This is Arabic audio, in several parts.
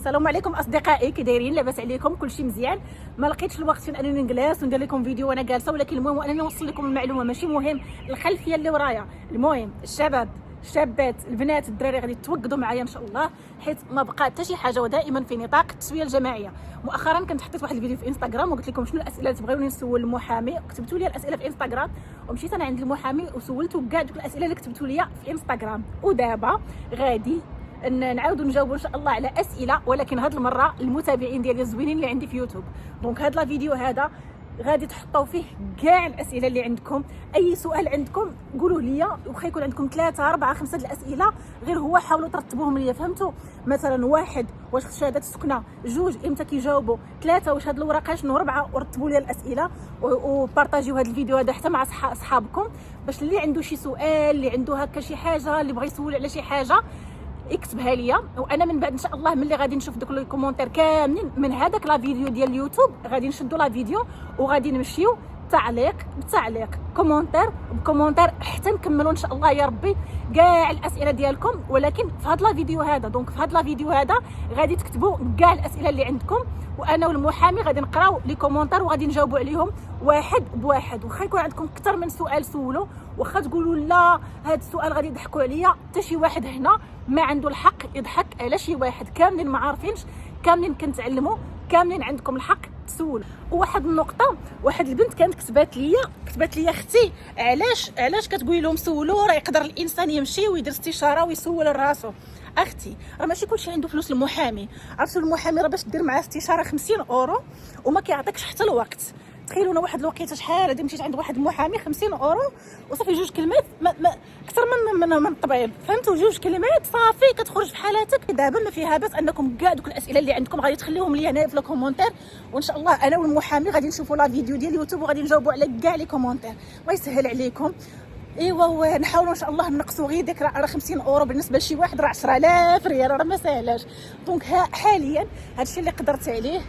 السلام عليكم اصدقائي، كي دايرين؟ لاباس عليكم؟ كلشي مزيان؟ ما لقيتش الوقت فين انني نجلس وندير لكم فيديو وانا جالسه، ولكن المهم انني نوصل لكم المعلومه. ماشي مهم الخلفيه اللي ورايا، المهم الشباب الشابات البنات الدراري غادي توقدوا معايا ان شاء الله، حيت ما بقى حتى شي حاجه، ودائما في نطاق التسويه الجماعيه. مؤخرا كنت حطيت واحد الفيديو في انستغرام وقلت لكم شنو الاسئله اللي تبغيوني نسول المحامي، كتبتوا لي الاسئله في انستغرام ومشيت انا عند المحامي وسولته كاع دوك الاسئله اللي كتبتوا لي في انستغرام. ودابا غادي نعاودوا نجاوبوا ان شاء الله على اسئله، ولكن هذه المره المتابعين ديالي الزوينين اللي عندي في يوتيوب. دونك هذا الفيديو هذا غادي تحطوا فيه كاع الاسئله اللي عندكم. اي سؤال عندكم قولوا لي، وخا يكون عندكم 3 4 5 الاسئله، غير هو حاولوا ترتبوهم لي. فهمتوا؟ مثلا 1 واش شهاده السكنه، 2 امتى كيجاوبوا، 3 واش هاد الورقه شنو، 4 ورتبوا لي الاسئله وبارطاجيو هذا الفيديو هذا حتى مع صحابكم، باش اللي عنده شي سؤال، اللي عنده هكا شي حاجه، اللي بغى يسول على شي حاجه اكتبها لي. وانا من بعد ان شاء الله ملي غادي نشوف دوك لي كومونتير كاملين من هذاك لا فيديو ديال اليوتيوب، غادي نشدوا لا فيديو وغادي نمشيو تعليق بتعليق، كومونتير بكومونتير، حتى نكملوا ان شاء الله يا ربي كاع الاسئله ديالكم. ولكن في هذا لا فيديو هذا، دونك في هذا لا فيديو هذا غادي تكتبوا كاع الاسئله اللي عندكم، وانا والمحامي غادي نقراو لي كومونتير وغادي نجاوبوا عليهم واحد بواحد. واخا يكون عندكم اكثر من سؤال سولوا، واخا تقولوا لا هذا السؤال غادي يضحكوا عليا، حتى شي واحد هنا ما عنده الحق يضحك على شي واحد. كاملين ما عارفينش، كاملين كنتعلموا، كاملين عندكم الحق تسولوا. وواحد النقطه، واحد البنت كانت كتبات لي اختي علاش كتقولي لهم سولوا، راه يقدر الانسان يمشي ويدير استشاره ويسول راسو. اختي راه ماشي كلشي عنده فلوس المحامي، عرفتوا المحامي راه باش دير معاه استشاره 50 اورو وما كيعطيكش حتى الوقت. تخيلوا انا واحد الوقيته شحال هادي مشيت عند واحد المحامي 50 اورو وصافي 2 كلمات اكثر من الطبيب، فهمتوا؟ 2 كلمات صافي كتخرج في حالاتك. دابا ما فيها باس انكم كاع دوك الاسئله اللي عندكم غادي تخليهم لي هنا في الكومونتير، وان شاء الله انا والمحامي غادي نشوفوا لا فيديو ديال اليوتيوب وغادي نجاوبوا على كاع لي كومونتير. الله يسهل عليكم. ايوا نحاولوا ان شاء الله نقصوا غير ديك راه 50 اورو بالنسبه لشي واحد راه 10000 ريال، راه ما ساهلاش. دونك حاليا هادشي اللي قدرت عليه،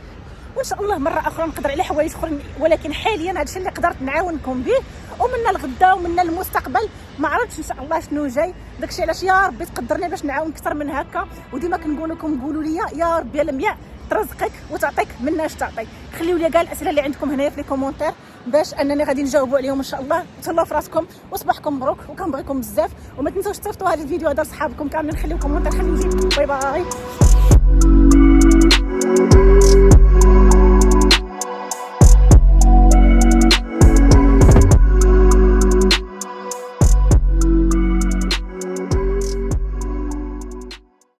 وان شاء الله مره اخرى نقدر على حوايج اخرين، ولكن حاليا هادشي اللي قدرت نعاونكم به. ومنا الغدا ومنا المستقبل ما عرفتش ان شاء الله شنو جاي، داكشي علاش يا ربي تقدرني باش نعاون اكثر من هكا. وديما كنقول لكم قولوا لي يا ربي لميا ترزقك وتعطيك مناش تعطي. خليوا لي كاع الاسئله اللي عندكم هنايا في لي كومونتير باش انني غادي نجاوبوا عليهم ان شاء الله. تهلاو في راسكم وصباحكم مبروك، وكنبغيكم بزاف. وما تنسوش تصيفطوا هذا الفيديو هذا لصحابكم كاملين، خليو كومونتير، خليو باي باي.